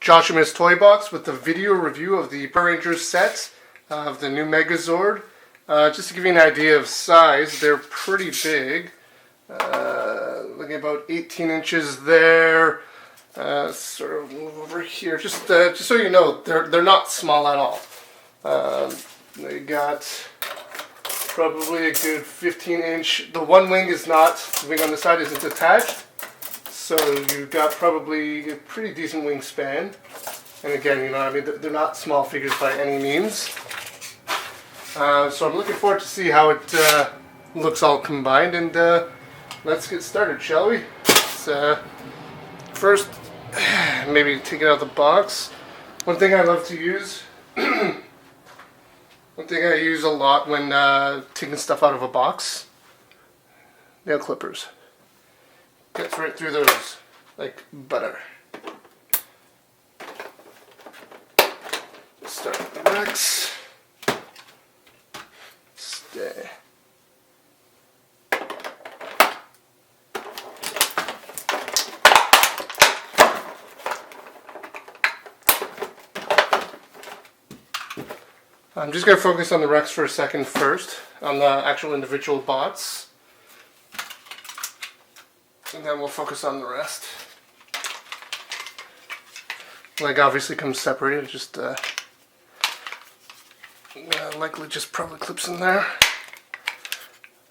Josh and Miss Toy Box with the video review of the Power Rangers set of the new Megazord. Just to give you an idea of size, they're pretty big. Looking about 18 inches there. Sort of move over here. Just so you know, they're not small at all. They got probably a good 15-inch. The one wing is not. The wing on the side isn't attached. So you've got probably a pretty decent wingspan. And again, you know, I mean, they're not small figures by any means. So I'm looking forward to see how it looks all combined. And let's get started, shall we? First, maybe take it out of the box. One thing I love to use, one thing I use a lot when taking stuff out of a box, nail clippers. Gets right through those like butter. Let's start with the Rex. Stay. I'm just going to focus on the Rex for a second first, on the actual individual bots. And then we'll focus on the rest. Leg obviously comes separated, just likely just probably clips in there.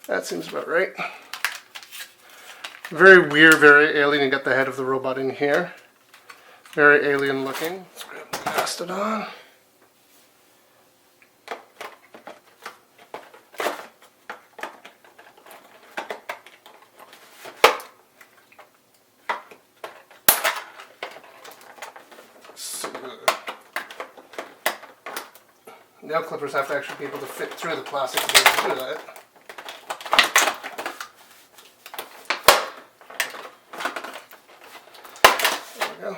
That seems about right. Very weird, very alien. You got the head of the robot in here. Very alien looking. Let's grab the Mastodon. Nail clippers have to actually be able to fit through the plastic to be able to do that. There we go.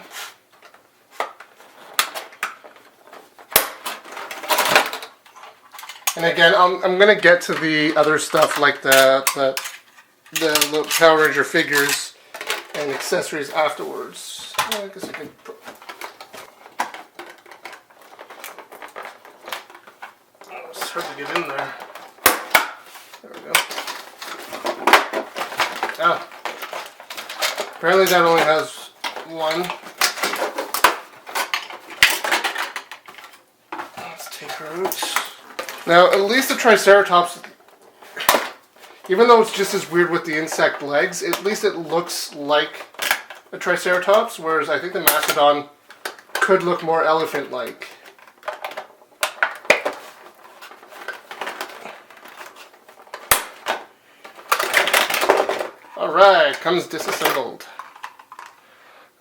And again, I'm going to get to the other stuff like the little Power Ranger figures and accessories afterwards. I guess I can put. It's hard to get in there. There we go. Oh. Apparently that only has one. Let's take her out. Now, at least the Triceratops, even though it's just as weird with the insect legs, at least it looks like a Triceratops, whereas I think the Mastodon could look more elephant-like. Alright, comes disassembled.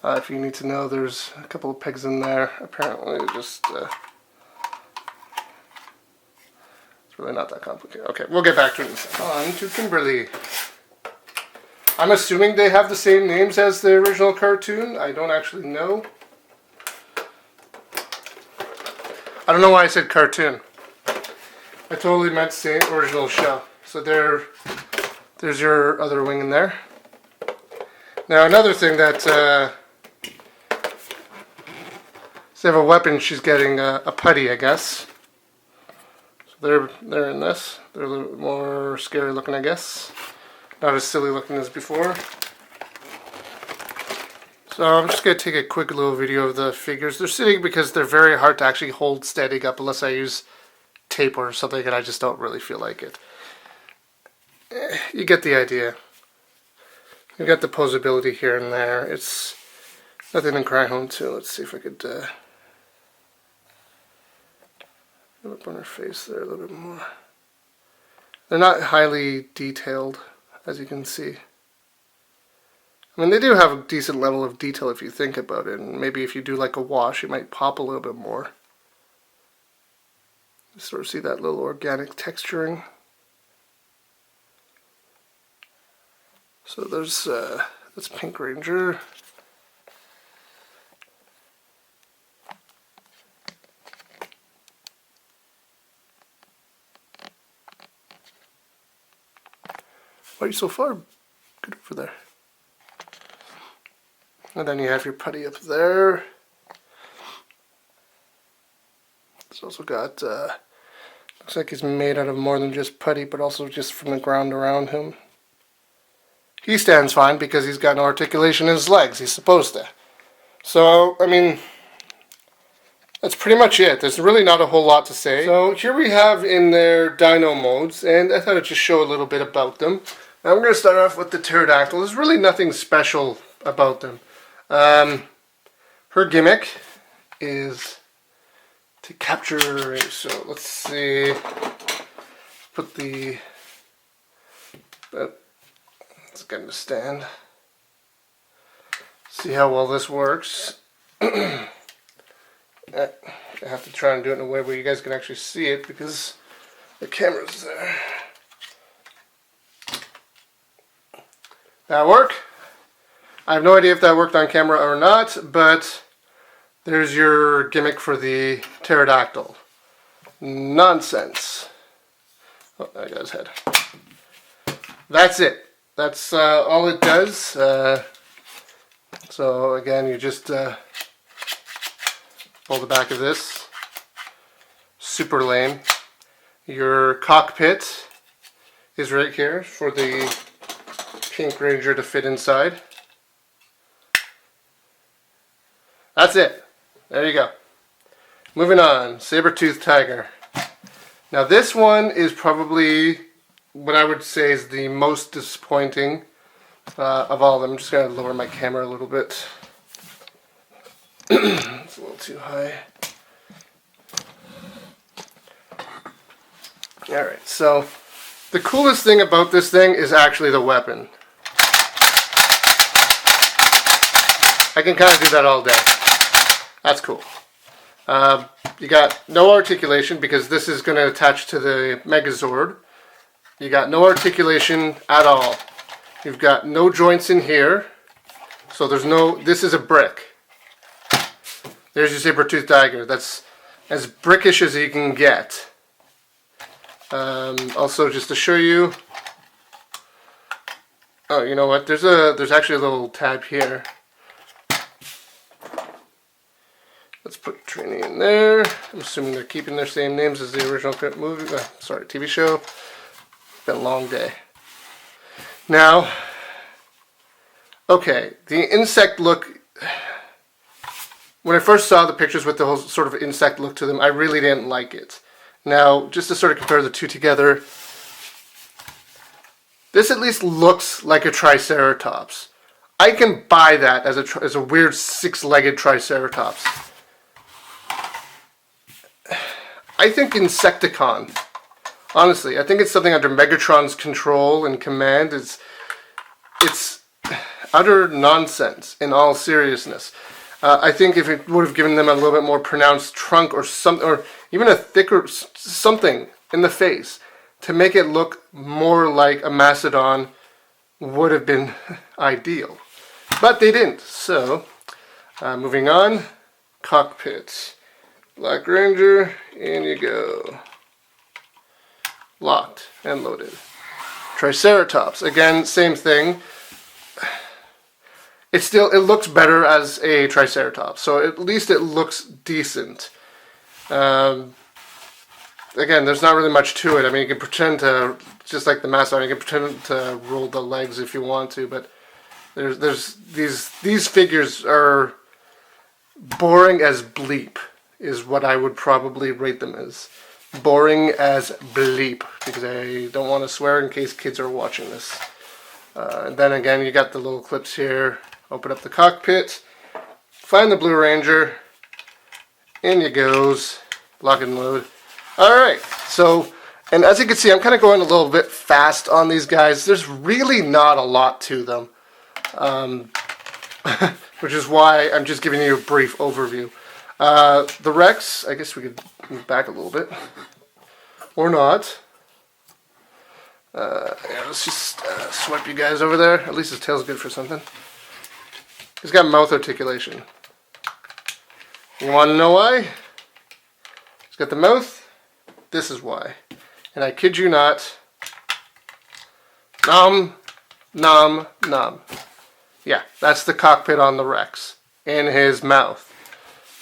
If you need to know, there's a couple of pegs in there. Apparently, just it's really not that complicated. Okay, we'll get back to it in a second. On to Kimberly. I'm assuming they have the same names as the original cartoon. I don't actually know. I don't know why I said cartoon. I totally meant same original show. So there's your other wing in there. Now another thing that instead of a weapon, she's getting a putty, I guess. So they're in this. They're a little bit more scary looking, I guess. Not as silly looking as before. So I'm just going to take a quick little video of the figures. They're sitting because they're very hard to actually hold steady up unless I use tape or something, and I just don't really feel like it. You get the idea. You've got the posability here and there. It's nothing to cry home to. Let's see if I could get up on her face there a little bit more. They're not highly detailed, as you can see. I mean, they do have a decent level of detail if you think about it, and maybe if you do like a wash, it might pop a little bit more. You sort of see that little organic texturing. So there's that's Pink Ranger. Why are you so far? Get over there. And then you have your putty up there. It's also got, looks like he's made out of more than just putty, but also just from the ground around him. He stands fine because he's got no articulation in his legs. He's supposed to. So, I mean, that's pretty much it. There's really not a whole lot to say. So here we have in their Dino modes, and I thought I'd just show a little bit about them. Now we're going to start off with the pterodactyl. There's really nothing special about them. Her gimmick is to capture, so let's see, put the, let's get him to stand. See how well this works. I have to try and do it in a way where you guys can actually see it because the camera's there. That work? I have no idea if that worked on camera or not, but there's your gimmick for the pterodactyl. Nonsense. Oh, I got his head. That's it. That's all it does. So again, you just pull the back of this. Super lame. Your cockpit is right here for the Pink Ranger to fit inside. That's it. There you go. Moving on. Saber-toothed tiger. Now this one is probably what I would say is the most disappointing of all of them. I'm just going to lower my camera a little bit. It's a little too high. Alright, so the coolest thing about this thing is actually the weapon. I can kind of do that all day. That's cool. You got no articulation because this is going to attach to the Megazord. You got no articulation at all. You've got no joints in here. So there's no, this is a brick. There's your saber-toothed tiger. That's as brickish as you can get. Also, just to show you, oh, you know what? There's actually a little tab here. Let's put Trini in there. I'm assuming they're keeping their same names as the original movie. TV show. It's been a long day. Now, okay, the insect look. When I first saw the pictures with the whole sort of insect look to them, I really didn't like it. Now, just to sort of compare the two together, this at least looks like a Triceratops. I can buy that as a weird six-legged Triceratops. I think Insecticon. Honestly, I think it's something under Megatron's control and command. It's utter nonsense, in all seriousness. I think if it would have given them a little bit more pronounced trunk or something, or even a thicker something in the face to make it look more like a Mastodon, would have been ideal. But they didn't. So, moving on, cockpit. Black Ranger, in you go. Locked and loaded. Triceratops, again, same thing. It looks better as a Triceratops, so at least it looks decent. Again, there's not really much to it. I mean, you can pretend to, just like the Mastodon, you can pretend to roll the legs if you want to, but there's these figures are boring as bleep, is what I would probably rate them as. Boring as bleep, because I don't want to swear in case kids are watching this. And then again, you got the little clips here. Open up the cockpit, find the Blue Ranger, in you goes, lock and load. Alright, so, and as you can see, I'm kind of going a little bit fast on these guys. There's really not a lot to them, which is why I'm just giving you a brief overview. The Rex, I guess we could move back a little bit, or not. Yeah, let's just swipe you guys over there. At least his tail's good for something. He's got mouth articulation. You want to know why? He's got the mouth. This is why. And I kid you not. Nom, nom, nom. Yeah, that's the cockpit on the Rex. In his mouth.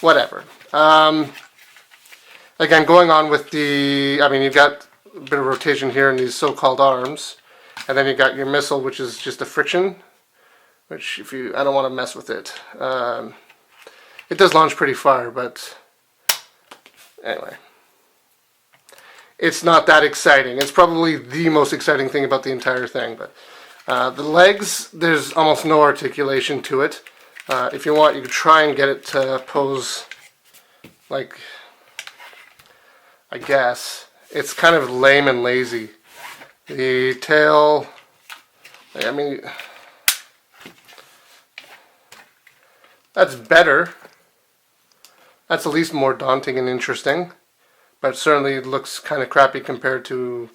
Whatever. As Again, going on with the, I mean, you've got a bit of rotation here in these so-called arms, and then you got your missile, which is just a friction, which I don't want to mess with it. It does launch pretty far, but anyway. It's not that exciting. It's probably the most exciting thing about the entire thing, but the legs, there's almost no articulation to it. If you want, you could try and get it to pose like, I guess. It's kind of lame and lazy. The tail, I mean, that's better. That's at least more daunting and interesting. But certainly it looks kind of crappy compared to,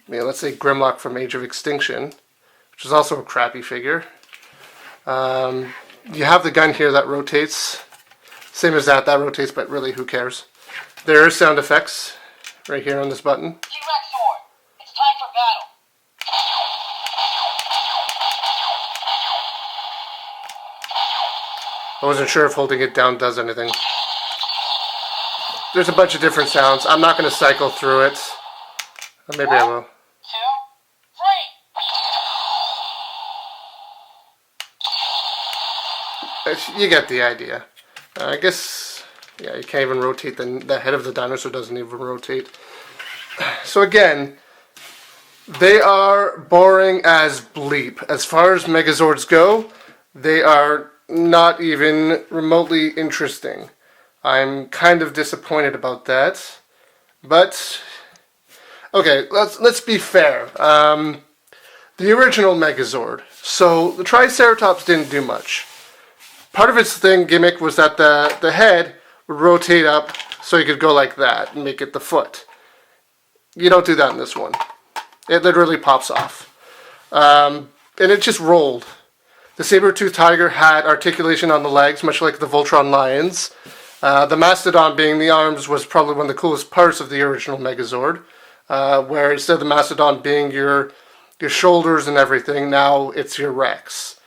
let's say Grimlock from Age of Extinction, which is also a crappy figure. You have the gun here that rotates. Same as that rotates, but really who cares? There are sound effects right here on this button. T-Rex Zord, it's time for battle. I wasn't sure if holding it down does anything. There's a bunch of different sounds. I'm not going to cycle through it. Or maybe I will. 1, 2, 3. You get the idea. I guess, yeah, you can't even rotate the head of the dinosaur doesn't even rotate. So again, they are boring as bleep. As far as Megazords go, they are not even remotely interesting. I'm kind of disappointed about that. But okay, let's be fair. The original Megazord. So the Triceratops didn't do much. Part of its gimmick was that the head would rotate up so you could go like that and make it the foot. You don't do that in this one. It literally pops off. And it just rolled. The saber-toothed tiger had articulation on the legs, much like the Voltron lions. The Mastodon being the arms was probably one of the coolest parts of the original Megazord. Where instead of the Mastodon being your shoulders and everything, now it's your Rex.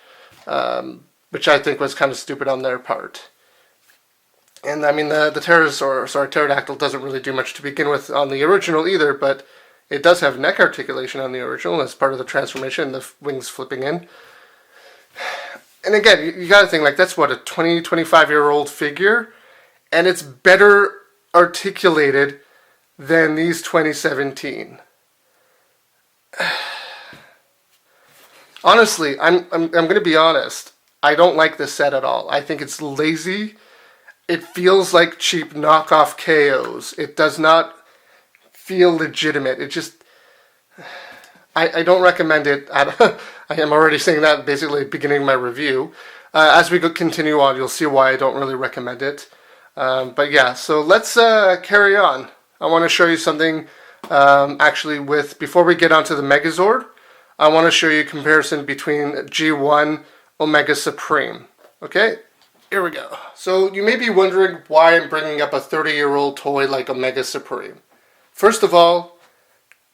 Which I think was kind of stupid on their part. And I mean, the pterodactyl doesn't really do much to begin with on the original either, but it does have neck articulation on the original as part of the transformation, the wings flipping in. And again, you gotta think, like, that's what, a 25-year-old figure? And it's better articulated than these 2017. Honestly, I'm going to be honest. I don't like this set at all. I think it's lazy. It feels like cheap knockoff KOs. It does not feel legitimate. It just... I don't recommend it. I am already saying that basically at the beginning of my review. As we continue on, you'll see why I don't really recommend it. But yeah, so let's carry on. I want to show you something actually before we get onto the Megazord, I want to show you a comparison between G1 Omega Supreme. Okay, here we go. So you may be wondering why I'm bringing up a 30-year-old toy like Omega Supreme. First of all,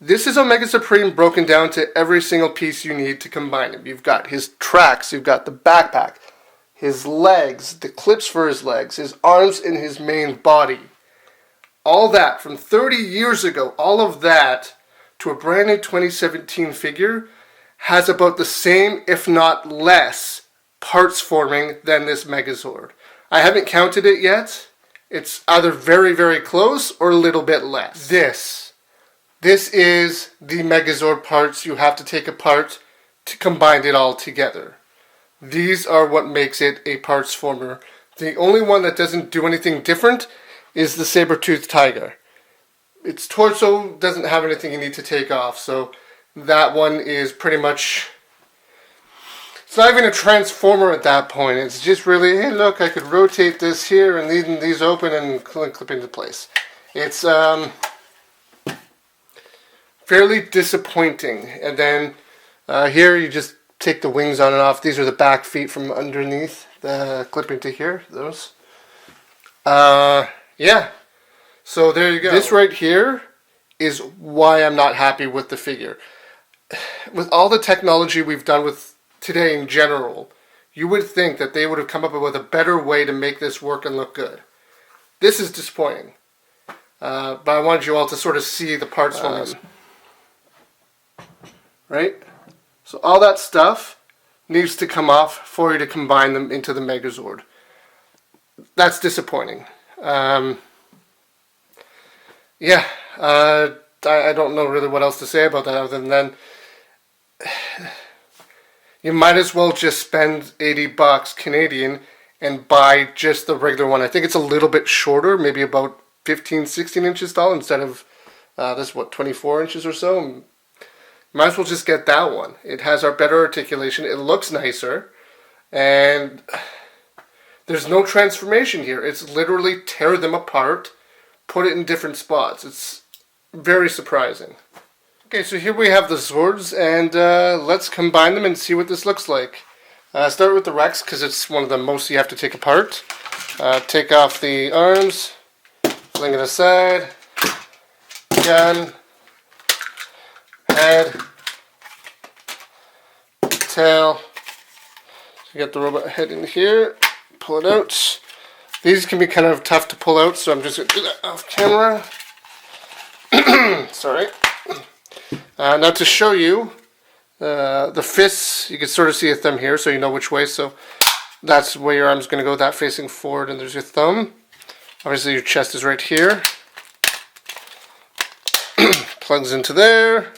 this is Omega Supreme broken down to every single piece you need to combine him. You've got his tracks, you've got the backpack, his legs, the clips for his legs, his arms, and his main body. All that from 30 years ago, all of that to a brand new 2017 figure has about the same, if not less, parts forming than this Megazord. I haven't counted it yet. It's either very, very close or a little bit less. This is the Megazord parts you have to take apart to combine it all together. These are what makes it a parts former. The only one that doesn't do anything different is the saber-toothed tiger. Its torso doesn't have anything you need to take off, so that one is pretty much... It's not even a transformer at that point. It's just really, hey look, I could rotate this here and leave these open and clip into place. It's fairly disappointing. And then here you just take the wings on and off. These are the back feet from underneath the clip into here. Those. Yeah. So there you go. This right here is why I'm not happy with the figure. With all the technology we've done with today in general, you would think that they would have come up with a better way to make this work and look good. This is disappointing. but I wanted you all to sort of see the parts from it. Right? So all that stuff needs to come off for you to combine them into the Megazord. That's disappointing. Yeah, I don't know really what else to say about that other than you might as well just spend $80 Canadian and buy just the regular one. I think it's a little bit shorter, maybe about 15, 16 inches tall instead of this, what, 24 inches or so. Might as well just get that one. It has our better articulation. It looks nicer. And there's no transformation here. It's literally tear them apart, put it in different spots. It's very surprising. Okay, so here we have the Zords, and let's combine them and see what this looks like. Start with the Rex, because it's one of the most you have to take apart. Take off the arms, fling it aside, gun, head, tail. So you got the robot head in here, pull it out. These can be kind of tough to pull out, so I'm just going to do that off camera. Sorry. Now to show you the fists, you can sort of see a thumb here, so you know which way. So that's where your arm's going to go, that facing forward, and there's your thumb. Obviously your chest is right here. Plugs into there.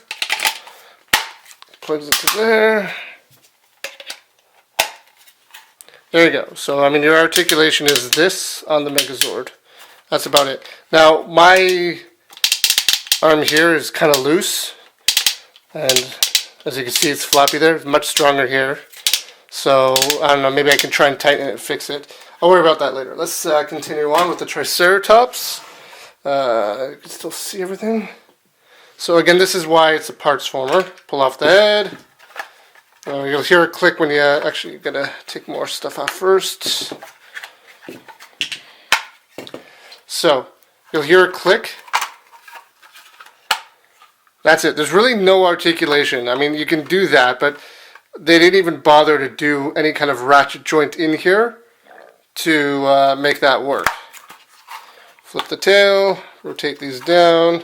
Plugs into there. There you go. So, I mean, your articulation is this on the Megazord. That's about it. Now, my arm here is kind of loose. And as you can see, it's floppy there. It's much stronger here. So, I don't know, maybe I can try and tighten it and fix it. I'll worry about that later. Let's continue on with the Triceratops. You can still see everything. So again, this is why it's a parts former. Pull off the head. You'll hear a click when you actually gotta take more stuff off first. So, you'll hear a click. That's it. There's really no articulation. I mean, you can do that, but they didn't even bother to do any kind of ratchet joint in here to make that work. Flip the tail, rotate these down,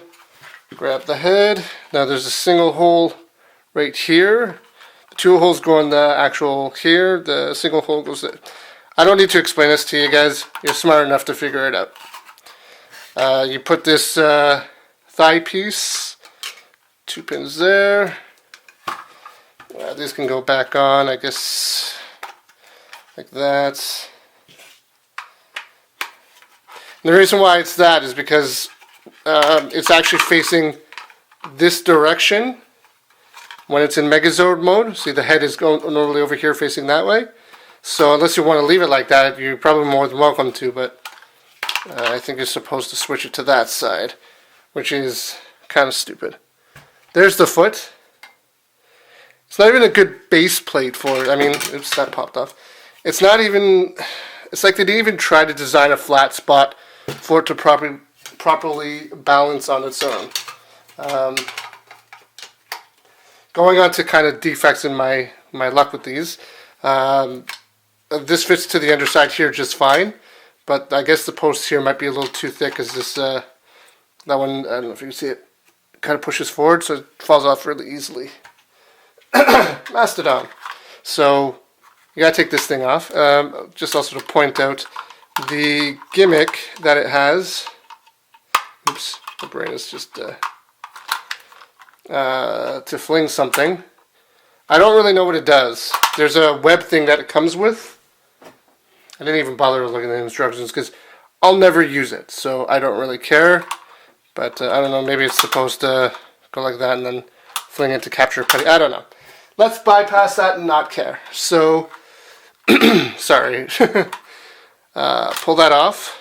grab the head. Now there's a single hole right here. The two holes go in the actual here. The single hole goes there. I don't need to explain this to you guys. You're smart enough to figure it out. You put this thigh piece, 2 pins there. These can go back on, I guess, like that. And the reason why it's that is because it's actually facing this direction when it's in Megazord mode. See, the head is going normally over here facing that way. So unless you want to leave it like that, you're probably more than welcome to, but I think you're supposed to switch it to that side, which is kind of stupid. There's the foot. It's not even a good base plate for it. I mean, oops, that popped off. It's not even, it's like they didn't even try to design a flat spot for it to properly balance on its own. Going on to kind of defects in my luck with these. This fits to the underside here just fine, but I guess the post here might be a little too thick because this, that one, I don't know if you can see it, kind of pushes forward, so it falls off really easily. Mastodon. So you gotta take this thing off. Just also to point out the gimmick that it has. Oops, the brain is just to fling something. I don't really know what it does. There's a web thing that it comes with. I didn't even bother to look at the instructions because I'll never use it, so I don't really care. But I don't know, maybe it's supposed to go like that and then fling it to capture putty. I don't know. Let's bypass that and not care. So, sorry. Pull that off.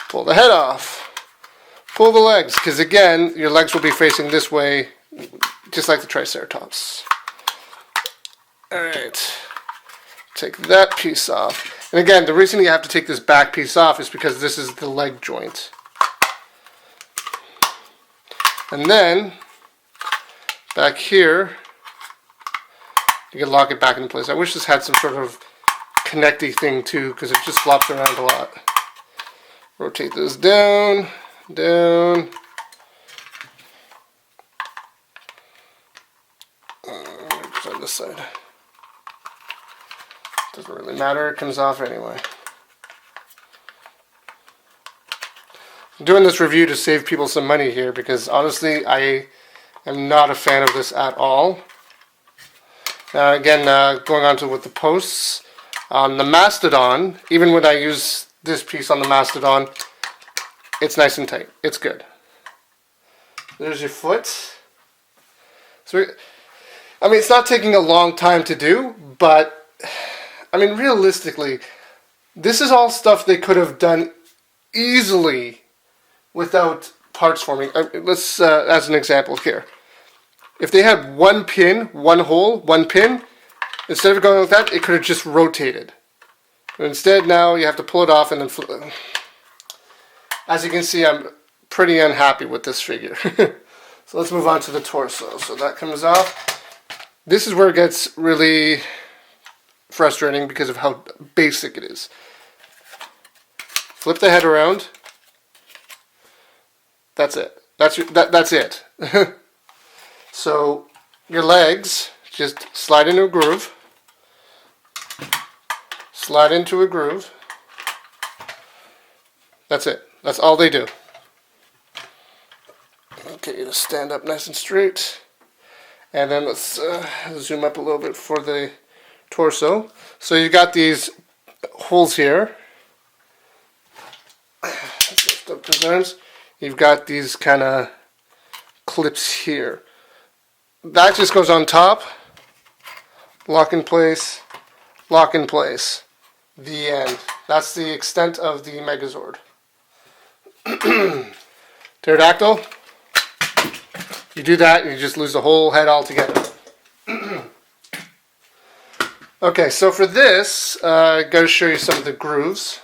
Pull the head off. Pull the legs, because again, your legs will be facing this way, just like the Triceratops. Alright. Take that piece off. And again, the reason you have to take this back piece off is because this is the leg joint. And then, back here, you can lock it back into place. I wish this had some sort of connecty thing too, because it just flops around a lot. Rotate this down, down. On this side. Doesn't really matter, it comes off anyway. I'm doing this review to save people some money here because honestly I am not a fan of this at all. Again, going on to with the posts, on the Mastodon, even when I use this piece on the Mastodon, it's nice and tight. It's good. There's your foot. So, I mean, it's not taking a long time to do, but, I mean, realistically, this is all stuff they could have done easily without parts forming. Let's, as an example here. If they had one pin, one hole, one pin, instead of going like that, it could have just rotated. But instead, now you have to pull it off and then flip it. As you can see, I'm pretty unhappy with this figure. So let's move on to the torso. So that comes off. This is where it gets really frustrating because of how basic it is. Flip the head around. That's it. That's it. So your legs just slide into a groove. Slide into a groove. That's it. That's all they do. Okay, just stand up nice and straight. And then let's zoom up a little bit for the torso. So you've got these holes here. Let's lift up his arms. You've got these kind of clips here. That just goes on top. Lock in place. Lock in place. The end. That's the extent of the Megazord. Pterodactyl. You do that and you just lose the whole head altogether. Okay, so for this, I got to show you some of the grooves.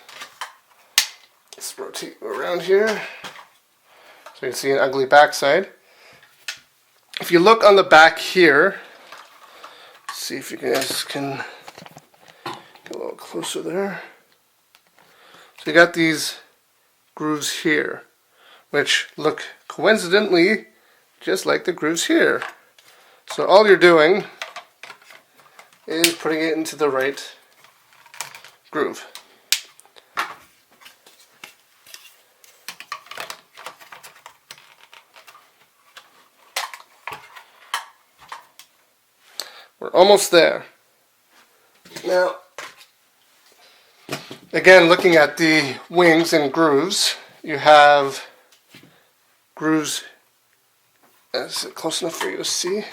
Let's rotate around here so you can see an ugly backside. If you look on the back here, see if you guys can get a little closer there. So you got these grooves here, which look coincidentally just like the grooves here. So all you're doing is putting it into the right groove. We're almost there. Now, again, looking at the wings and grooves, you have grooves. Is it close enough for you to see?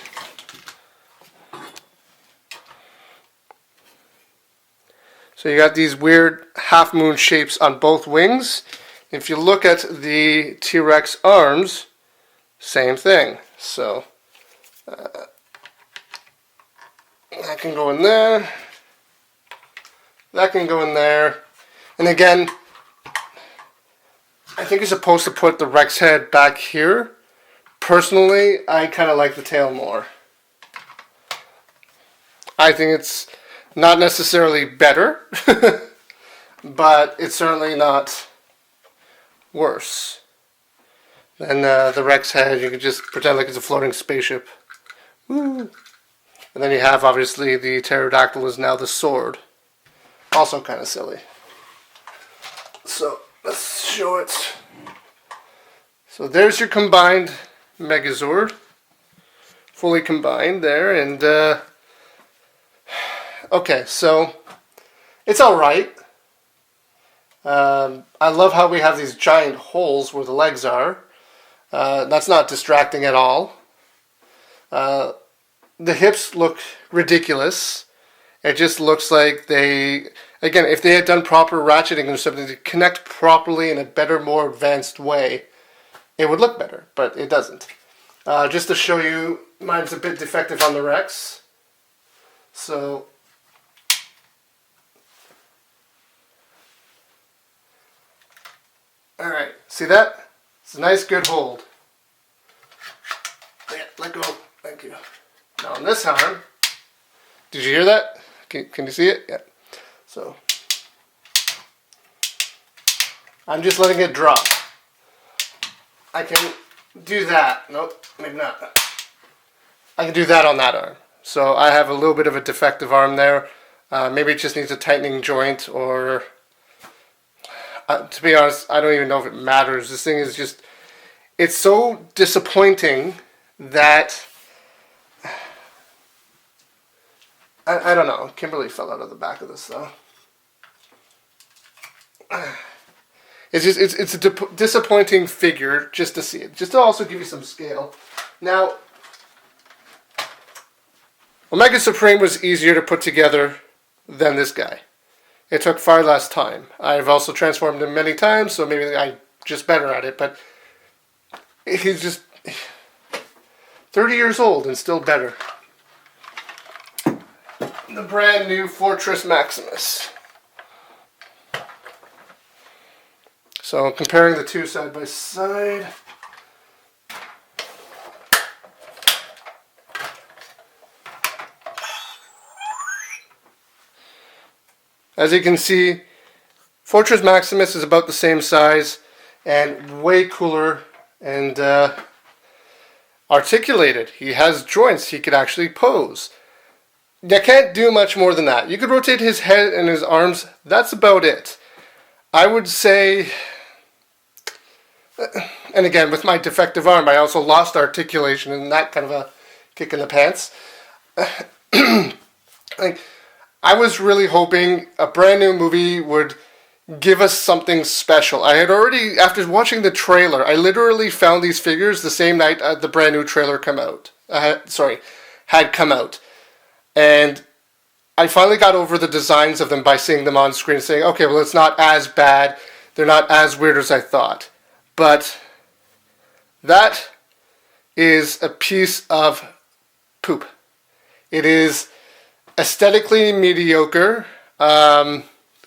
So you got these weird half moon shapes on both wings. If you look at the T-Rex arms, same thing. So that can go in there. That can go in there. And again, I think you're supposed to put the Rex head back here. Personally, I kind of like the tail more. I think it's not necessarily better, but it's certainly not worse than the Rex head. You can just pretend like it's a floating spaceship. Woo. And then you have, obviously, the pterodactyl is now the sword. Also kind of silly. So, let's show it. So there's your combined Megazord. Fully combined there. And, okay, so it's alright. I love how we have these giant holes where the legs are. That's not distracting at all. The hips look ridiculous. It just looks like they, again, if they had done proper ratcheting or something to connect properly in a better, more advanced way, it would look better, but it doesn't. Just to show you, mine's a bit defective on the Rex. So, alright, see that? It's a nice, good hold. Yeah, let go. Thank you. Now on this arm, did you hear that? Can you see it? Yeah. So, I'm just letting it drop. I can do that. Nope, maybe not. I can do that on that arm. So I have a little bit of a defective arm there. Maybe it just needs a tightening joint, or to be honest, I don't even know if it matters. This thing is just, it's so disappointing that I don't know. Kimberly fell out of the back of this though. It's just it's a disappointing figure just to see it, just to also give you some scale. Now, Omega Supreme was easier to put together than this guy. It took far less time. I've also transformed him many times, so maybe I'm just better at it, but he's just 30 years old and still better. The brand new Fortress Maximus. So comparing the two side by side. As you can see, Fortress Maximus is about the same size and way cooler and articulated. He has joints. He could actually pose. You can't do much more than that. You could rotate his head and his arms. That's about it. I would say, and again, with my defective arm, I also lost articulation, and that kind of a kick in the pants. I was really hoping a brand new movie would give us something special. I had already, after watching the trailer, I literally found these figures the same night the brand new trailer had come out. And I finally got over the designs of them by seeing them on screen, saying, okay, well, it's not as bad. They're not as weird as I thought. But that is a piece of poop. It is aesthetically mediocre.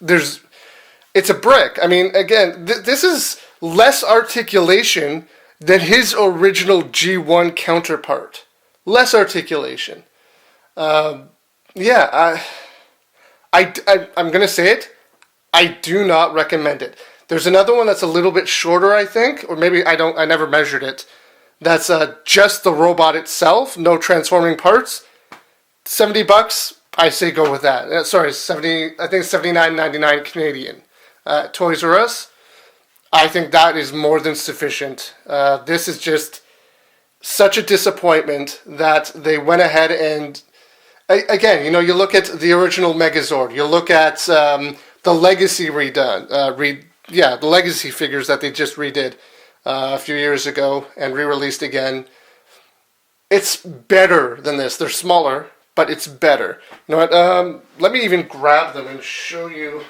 It's a brick. I mean, again, this is less articulation than his original G1 counterpart. Less articulation. I'm gonna say it. I do not recommend it. There's another one that's a little bit shorter, I think, or maybe I never measured it. That's just the robot itself, no transforming parts. $70. I say go with that. Sorry, 70. I think $79.99 Canadian. Toys R Us. I think that is more than sufficient. This is just such a disappointment that they went ahead and. Again, you look at the original Megazord. You look at the Legacy the Legacy figures that they just redid a few years ago and re-released again. It's better than this. They're smaller, but it's better. You know what? Let me even grab them and show you.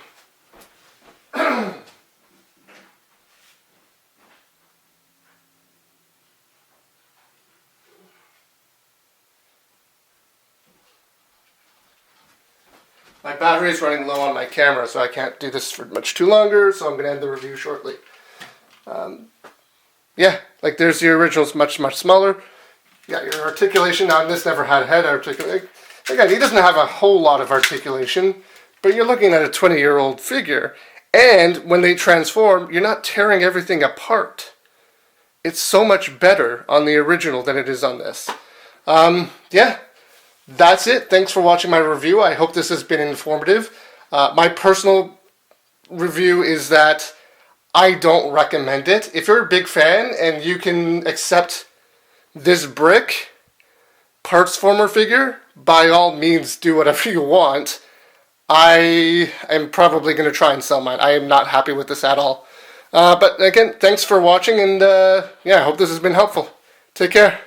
My battery is running low on my camera, so I can't do this for much too longer, so I'm going to end the review shortly. There's the originals, much, much smaller. Yeah, your articulation on this never had head articulation. Again, he doesn't have a whole lot of articulation, but you're looking at a 20-year-old figure, and when they transform, you're not tearing everything apart. It's so much better on the original than it is on this. That's it. Thanks for watching my review. I hope this has been informative. My personal review is that I don't recommend it. If you're a big fan and you can accept this brick parts former figure, by all means do whatever you want. I am probably going to try and sell mine. I am not happy with this at all. But again, thanks for watching, and I hope this has been helpful. Take care.